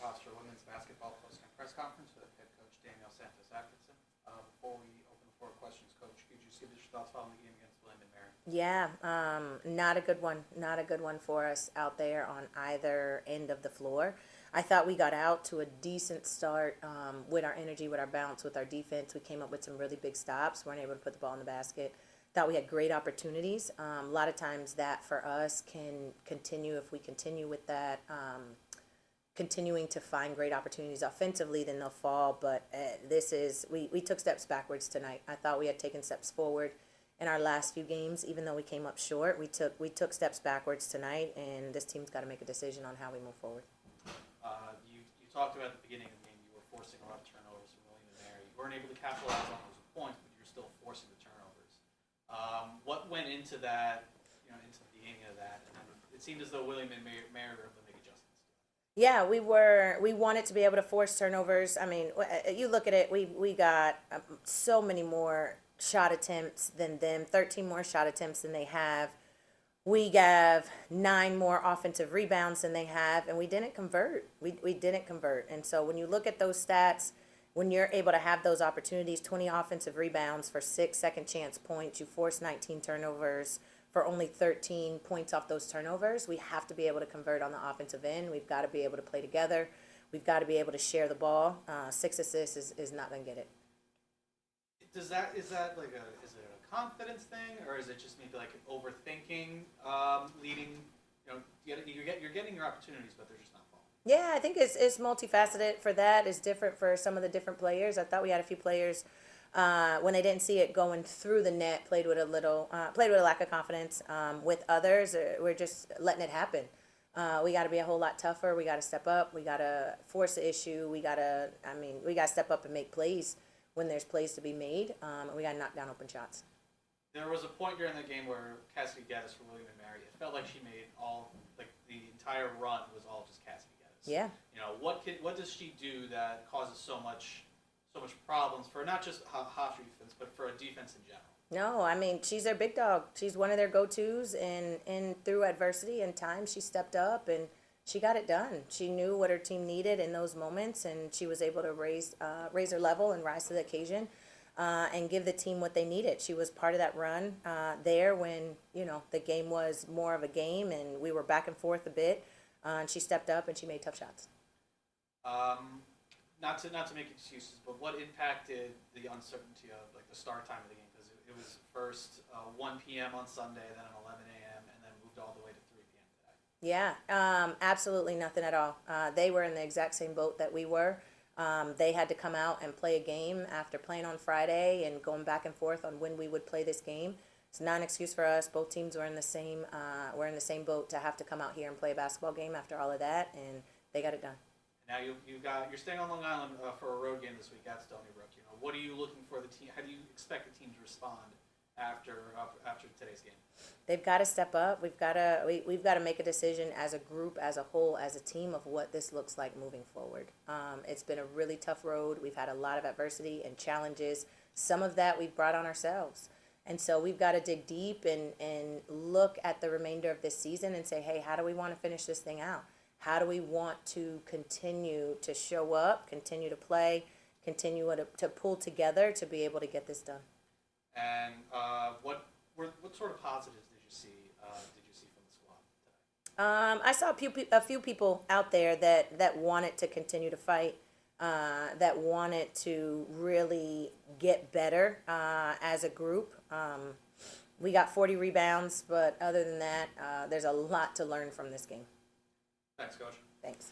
Hofstra women's basketball post-game press conference with head coach Danielle Santos Atkinson. Before we open the floor to questions, Coach, could you just give us your thoughts following the game against William and Mary? Yeah, not a good one. Not a good one for us out there on either end of the floor. I thought we got out to a decent start with our energy, with our bounce, with our defense. We came up with some really big stops. Weren't able to put the ball in the basket. Thought we had great opportunities. A lot of times that for us can continue if we continue with that. Continuing to find great opportunities offensively, then they'll fall. But we took steps backwards tonight. I thought we had taken steps forward in our last few games, even though we came up short. We took steps backwards tonight, and this team's got to make a decision on how we move forward. You talked about at the beginning of the game you were forcing a lot of turnovers from William and Mary. You weren't able to capitalize on those points, but you're still forcing the turnovers. What went into that? Into the beginning of that, and it seemed as though William and Mary were able to make adjustments. Yeah, we wanted to be able to force turnovers. I mean, you look at it, we got so many more shot attempts than them, 13 more shot attempts than they have. We have 9 more offensive rebounds than they have, and we didn't convert. We didn't convert. And so when you look at those stats, when you're able to have those opportunities, 20 offensive rebounds for 6 second chance points, you force 19 turnovers for only 13 points off those turnovers. We have to be able to convert on the offensive end. We've got to be able to play together. We've got to be able to share the ball. 6 assists is not going to get it. Is that is it a confidence thing, or is it just maybe like an overthinking leading? You're getting your opportunities, but they're just not falling. Yeah, I think it's multifaceted. For that, it's different for some of the different players. I thought we had a few players when they didn't see it going through the net, played with a lack of confidence. With others, we're just letting it happen. We got to be a whole lot tougher. We got to step up. We got to force the issue. We got to step up and make plays when there's plays to be made. We got to knock down open shots. There was a point during the game where Cassidy Geddes for William and Mary, it felt like she made the entire run was all just Cassidy Geddes. Yeah. What does she do that causes so much problems for not just Hofstra defense, but for a defense in general? No, I mean, she's their big dog. She's one of their go-tos, and through adversity and time, she stepped up and she got it done. She knew what her team needed in those moments, and she was able to raise her level and rise to the occasion and give the team what they needed. She was part of that run there when, the game was more of a game and we were back and forth a bit, and she stepped up and she made tough shots. Not to make excuses, but what impacted the uncertainty of the start time of the game? Because it was first 1 p.m. on Sunday, then 11 a.m., and then moved all the way to 3 p.m. today. Yeah, absolutely nothing at all. They were in the exact same boat that we were. They had to come out and play a game after playing on Friday and going back and forth on when we would play this game. It's not an excuse for us. Both teams were in the same boat to have to come out here and play a basketball game after all of that, and they got it done. Now you're staying on Long Island for a road game this week at Stony Brook. What are you looking for the team? How do you expect the team to respond after today's game? They've got to step up. We've got to make a decision as a group, as a whole, as a team of what this looks like moving forward. It's been a really tough road. We've had a lot of adversity and challenges. Some of that we've brought on ourselves. And so we've got to dig deep and look at the remainder of this season and say, hey, how do we want to finish this thing out? How do we want to continue to show up, continue to play, continue to pull together to be able to get this done? And what sort of positives did you see from the squad today? I saw a few people out there that wanted to continue to fight, that wanted to really get better as a group. We got 40 rebounds, but other than that, there's a lot to learn from this game. Thanks, Coach. Thanks.